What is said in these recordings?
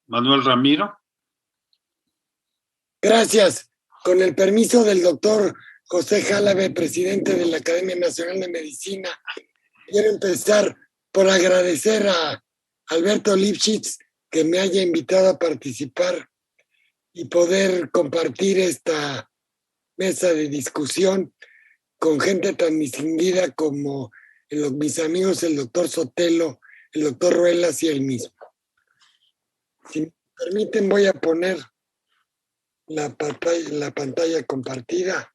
Manuel Ramiro. Gracias. Con el permiso del doctor José Jálave, presidente de la Academia Nacional de Medicina, quiero empezar por agradecer a Alberto Lipschitz que me haya invitado a participar y poder compartir esta mesa de discusión con gente tan distinguida como mis amigos el doctor Sotelo, el doctor Ruelas y él mismo. Si me permiten, voy a poner la pantalla compartida.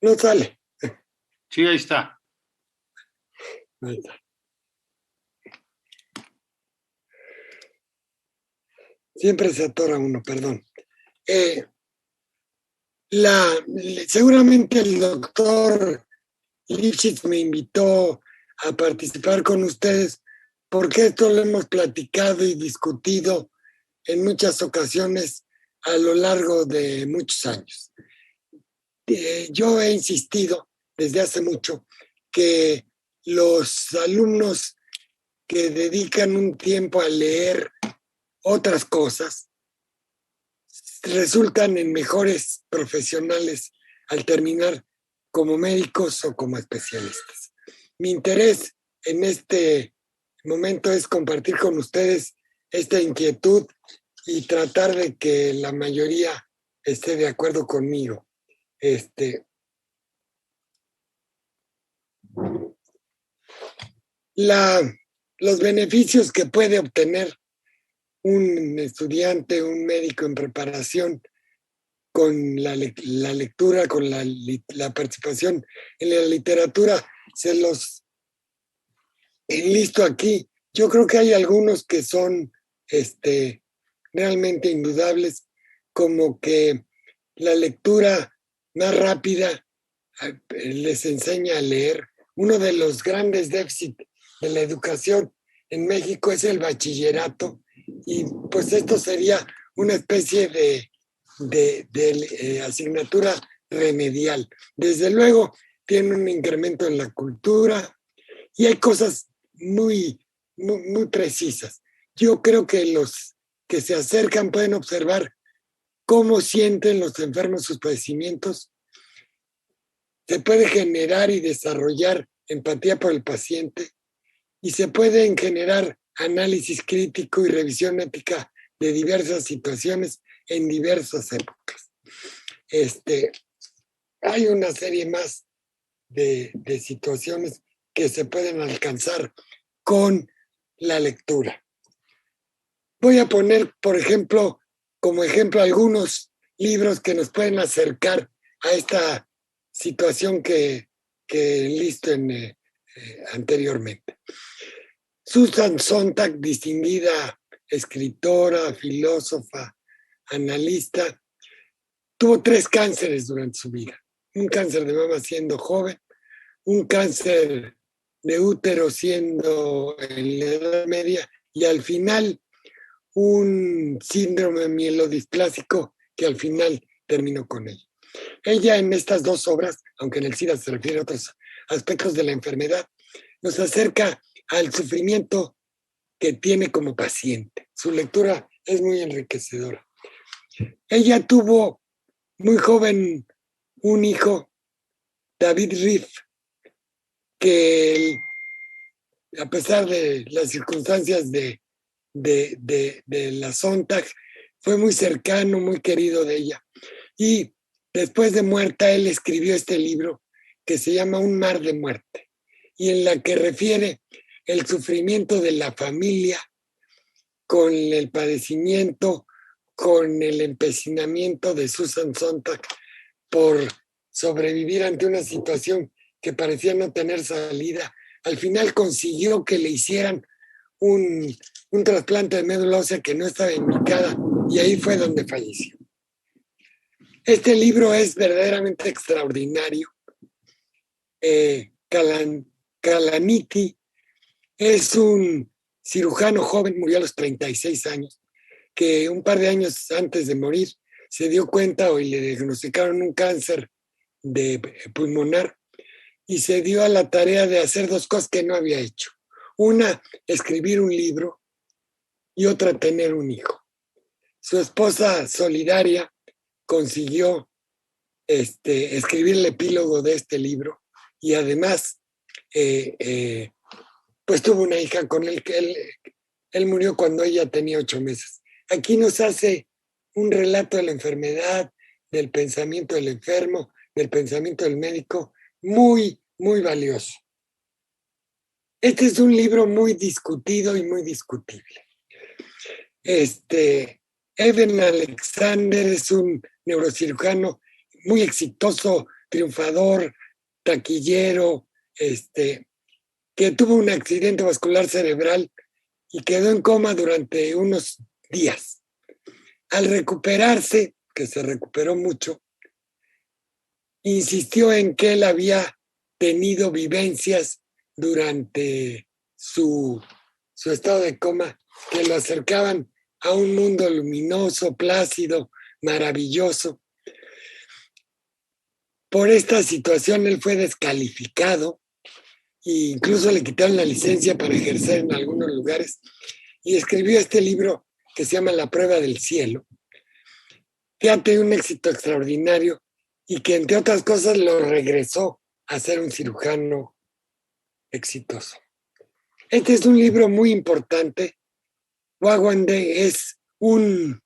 No sale. Sí, ahí está. Ahí está. Siempre se atora uno, perdón. Seguramente el doctor Lipschitz me invitó a participar con ustedes porque esto lo hemos platicado y discutido en muchas ocasiones a lo largo de muchos años. Yo he insistido desde hace mucho que los alumnos que dedican un tiempo a leer otras cosas resultan en mejores profesionales al terminar como médicos o como especialistas. Mi interés en este momento es compartir con ustedes esta inquietud y tratar de que la mayoría esté de acuerdo conmigo. Los beneficios que puede obtener un estudiante, un médico en preparación con la lectura, con la participación en la literatura, se los enlisto aquí. Yo creo que hay algunos que son realmente indudables, como que la lectura más rápida les enseña a leer. Uno de los grandes déficits de la educación en México es el bachillerato, y pues esto sería una especie de asignatura remedial. Desde luego tiene un incremento en la cultura y hay cosas muy precisas. Yo creo que los que se acercan pueden observar cómo sienten los enfermos sus padecimientos. Se puede generar y desarrollar empatía por el paciente y se pueden generar análisis crítico y revisión ética de diversas situaciones en diversas épocas. Hay una serie más de situaciones que se pueden alcanzar con la lectura. Voy a poner, por ejemplo, como ejemplo algunos libros que nos pueden acercar a esta situación que listo anteriormente. Susan Sontag, distinguida escritora, filósofa, analista, tuvo 3 cánceres durante su vida. Un cáncer de mama siendo joven, un cáncer de útero siendo en la Edad Media y al final un síndrome mielodisplásico que al final terminó con ella. Ella en estas 2 obras, aunque en el SIDA se refiere a otros aspectos de la enfermedad, nos acerca al sufrimiento que tiene como paciente. Su lectura es muy enriquecedora. Ella tuvo muy joven un hijo, David Riff, que a pesar de las circunstancias de la Sontag, fue muy cercano, muy querido de ella. Y después de muerta, él escribió este libro que se llama Un mar de muerte, y en la que refiere el sufrimiento de la familia con el padecimiento, con el empecinamiento de Susan Sontag por sobrevivir ante una situación que parecía no tener salida. Al final consiguió que le hicieran un trasplante de médula ósea que no estaba indicada, y ahí fue donde falleció. Este libro es verdaderamente extraordinario. Kalaniti es un cirujano joven, murió a los 36 años, que un par de años antes de morir se dio cuenta y le diagnosticaron un cáncer de pulmonar, y se dio a la tarea de hacer dos cosas que no había hecho. Una, escribir un libro y otra, tener un hijo. Su esposa solidaria consiguió escribir el epílogo de este libro y además pues tuvo una hija con él que él murió cuando ella tenía 8 meses. Aquí nos hace un relato de la enfermedad, del pensamiento del enfermo, del pensamiento del médico, muy, muy valioso. Este es un libro muy discutido y muy discutible. Eben Alexander es un neurocirujano muy exitoso, triunfador, taquillero, que tuvo un accidente vascular cerebral y quedó en coma durante unos días. Al recuperarse, que se recuperó mucho, insistió en que él había tenido vivencias durante su estado de coma que lo acercaban a un mundo luminoso, plácido, maravilloso. Por esta situación él fue descalificado e incluso le quitaron la licencia para ejercer en algunos lugares y escribió este libro que se llama La prueba del cielo, que ha tenido un éxito extraordinario y que entre otras cosas lo regresó a ser un cirujano exitoso. Este es un libro muy importante. Wawande es un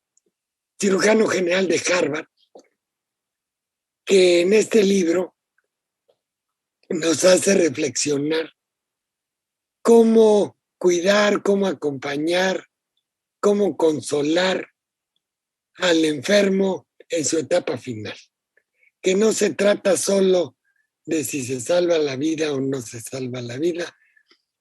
cirujano general de Harvard que en este libro nos hace reflexionar cómo cuidar, cómo acompañar, cómo consolar al enfermo en su etapa final. Que no se trata solo de si se salva la vida o no se salva la vida,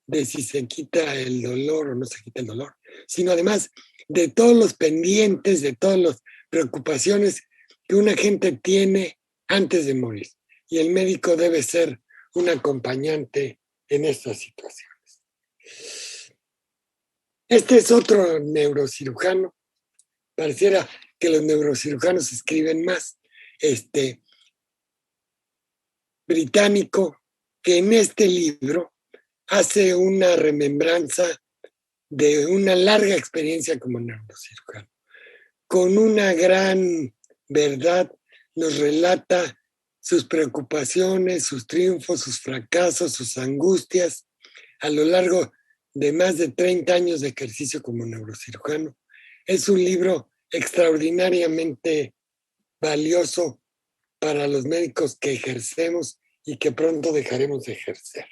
de si se quita el dolor o no se quita el dolor, sino además de todos los pendientes, de todas las preocupaciones que una gente tiene antes de morir. Y el médico debe ser un acompañante en estas situaciones. Este es otro neurocirujano. Pareciera que los neurocirujanos escriben más. Británico, que en este libro hace una remembranza de una larga experiencia como neurocirujano. Con una gran verdad nos relata sus preocupaciones, sus triunfos, sus fracasos, sus angustias a lo largo de más de 30 años de ejercicio como neurocirujano. Es un libro extraordinariamente valioso para los médicos que ejercemos y que pronto dejaremos de ejercer.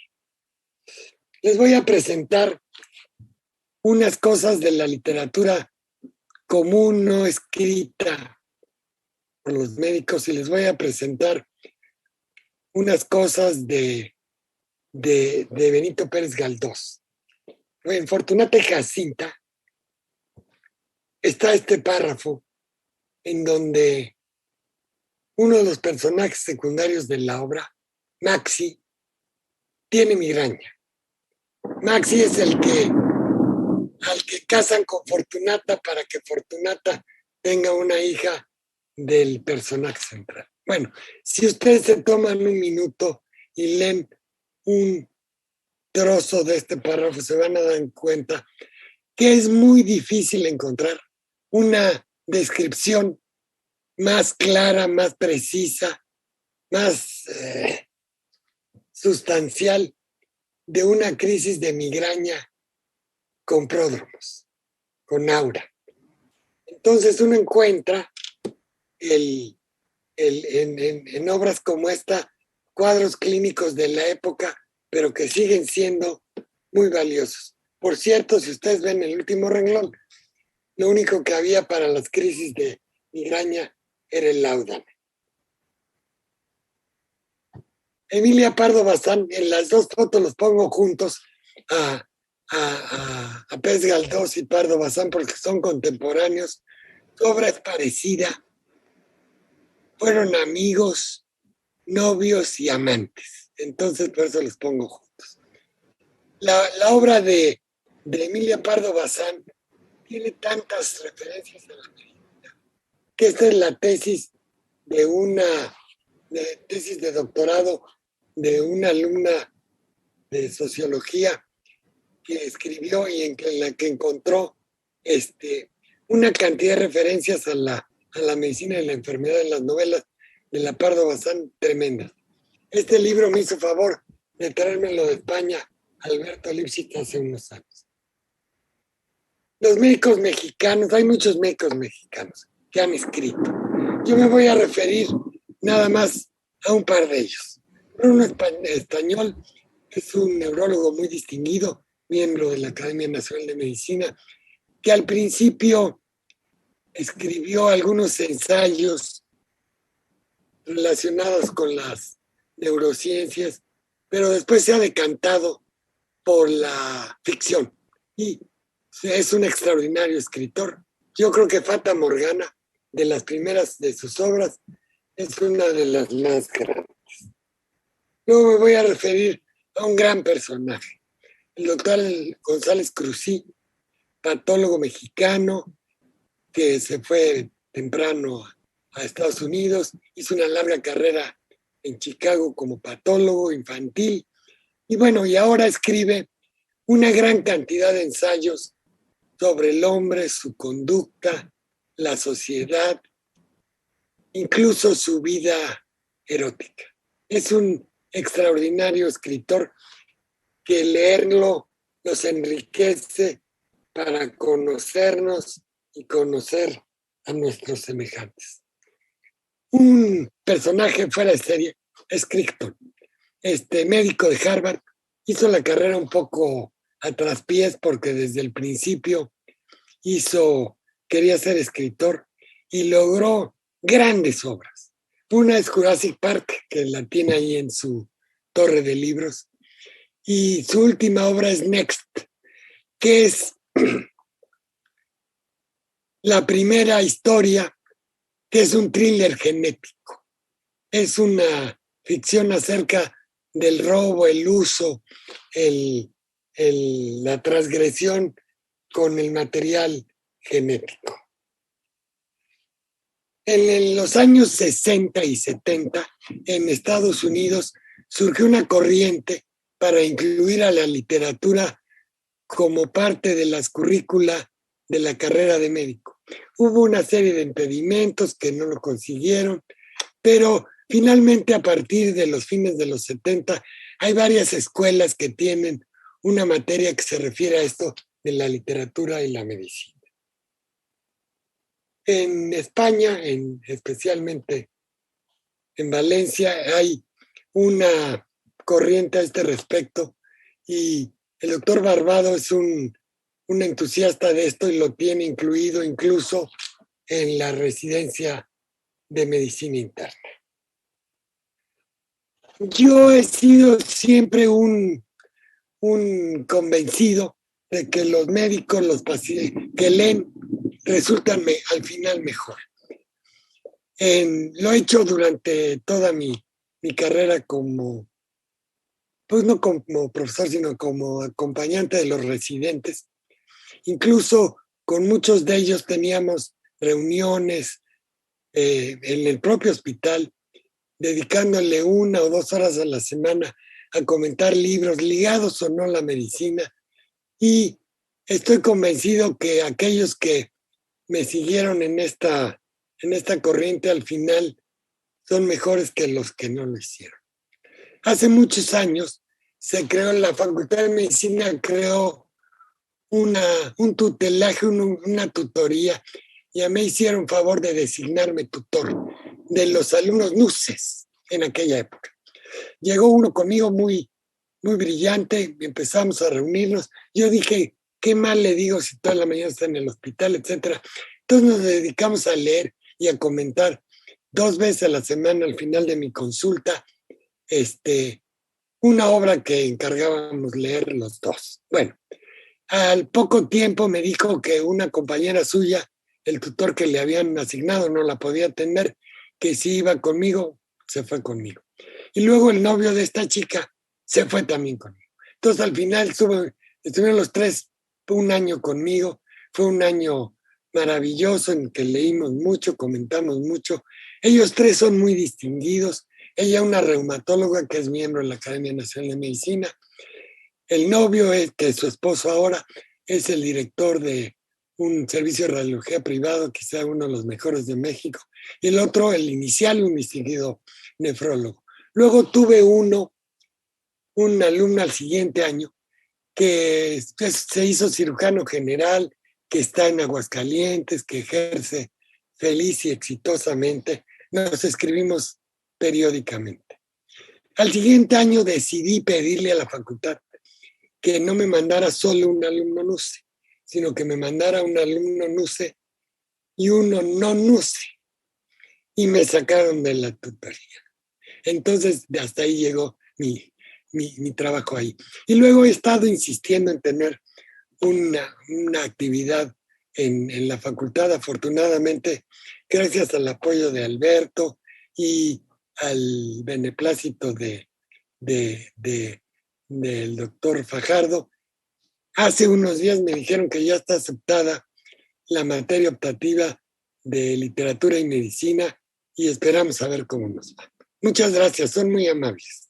Les voy a presentar unas cosas de la literatura común, no escrita por los médicos, y les voy a presentar unas cosas de Benito Pérez Galdós. En Fortunata y Jacinta está este párrafo en donde uno de los personajes secundarios de la obra, Maxi, tiene migraña. Maxi es al que casan con Fortunata para que Fortunata tenga una hija del personaje central. Bueno, si ustedes se toman un minuto y leen un trozo de este párrafo, se van a dar cuenta que es muy difícil encontrar una descripción más clara, más precisa, más sustancial de una crisis de migraña con pródromos, con aura. Entonces uno encuentra en obras como esta cuadros clínicos de la época, pero que siguen siendo muy valiosos. Por cierto, si ustedes ven el último renglón, lo único que había para las crisis de migraña era el Laudane. Emilia Pardo Bazán, en las dos fotos los pongo juntos a Pérez Galdós y Pardo Bazán porque son contemporáneos. Su obra es parecida. Fueron amigos, novios y amantes. Entonces, por eso los pongo juntos. La obra de Emilia Pardo Bazán tiene tantas referencias a la medicina que esta es la tesis de doctorado de una alumna de sociología que escribió y en la que encontró una cantidad de referencias a la medicina y la enfermedad en las novelas de la Pardo Bazán tremendas. Este libro me hizo favor de traérmelo de España Alberto Lipschitz hace unos años. Los médicos mexicanos, hay muchos médicos mexicanos que han escrito. Yo me voy a referir nada más a un par de ellos. Uno español es un neurólogo muy distinguido, miembro de la Academia Nacional de Medicina, que al principio escribió algunos ensayos relacionados con las neurociencias, pero después se ha decantado por la ficción y es un extraordinario escritor. Yo creo que Fata Morgana, de las primeras de sus obras, es una de las más grandes. Luego me voy a referir a un gran personaje, el doctor González Cruzí, patólogo mexicano que se fue temprano a Estados Unidos, hizo una larga carrera en Chicago como patólogo infantil y bueno, y ahora escribe una gran cantidad de ensayos sobre el hombre, su conducta, la sociedad, incluso su vida erótica. Es un extraordinario escritor que leerlo nos enriquece para conocernos y conocer a nuestros semejantes. Un personaje fuera de serie es Crichton, médico de Harvard, hizo la carrera un poco a traspiés porque desde el principio quería ser escritor y logró grandes obras. Una es Jurassic Park, que la tiene ahí en su torre de libros, y su última obra es Next, que es la primera historia que es un thriller genético. Es una ficción acerca del robo, el uso, la transgresión con el material genético. En los años 60 y 70, en Estados Unidos, surgió una corriente para incluir a la literatura como parte de las currículas de la carrera de médico. Hubo una serie de impedimentos que no lo consiguieron, pero finalmente a partir de los fines de los 70 hay varias escuelas que tienen una materia que se refiere a esto de la literatura y la medicina. En España, especialmente en Valencia, hay una corriente a este respecto y el doctor Barbado es un entusiasta de esto y lo tiene incluido incluso en la residencia de medicina interna. Yo he sido siempre un convencido de que los médicos, los pacientes que leen, resultan al final mejor. Lo he hecho durante toda mi carrera pues no como profesor, sino como acompañante de los residentes. Incluso con muchos de ellos teníamos reuniones en el propio hospital, dedicándole 1 o 2 horas a la semana a comentar libros ligados o no a la medicina. Y estoy convencido que aquellos que me siguieron en esta corriente al final son mejores que los que no lo hicieron. Hace muchos años se creó la Facultad de Medicina, creó un tutelaje, una tutoría, y a mí hicieron favor de designarme tutor de los alumnos NUCES en aquella época. Llegó uno conmigo muy, muy brillante, empezamos a reunirnos. Yo dije, ¿qué mal le digo si toda la mañana está en el hospital, etcétera? Entonces nos dedicamos a leer y a comentar 2 veces a la semana al final de mi consulta, una obra que encargábamos leer los dos. Bueno, al poco tiempo me dijo que una compañera suya, el tutor que le habían asignado, no la podía atender, que si iba conmigo, se fue conmigo. Y luego el novio de esta chica se fue también conmigo. Entonces al final estuvieron los 3 1 año conmigo. Fue un año maravilloso en que leímos mucho, comentamos mucho. Ellos 3 son muy distinguidos. Ella una reumatóloga que es miembro de la Academia Nacional de Medicina. El novio, que es su esposo ahora, es el director de un servicio de radiología privado, quizá uno de los mejores de México. Y el otro, el inicial, un distinguido nefrólogo. Luego tuve un alumno al siguiente año que se hizo cirujano general, que está en Aguascalientes, que ejerce feliz y exitosamente. Nos escribimos periódicamente. Al siguiente año decidí pedirle a la facultad que no me mandara solo un alumno NUCE, sino que me mandara un alumno NUCE y uno no NUCE. Y me sacaron de la tutoría. Entonces, hasta ahí llegó mi trabajo ahí. Y luego he estado insistiendo en tener una actividad en la facultad, afortunadamente, gracias al apoyo de Alberto y al beneplácito del doctor Fajardo. Hace unos días me dijeron que ya está aceptada la materia optativa de literatura y medicina y esperamos a ver cómo nos va. Muchas gracias, son muy amables.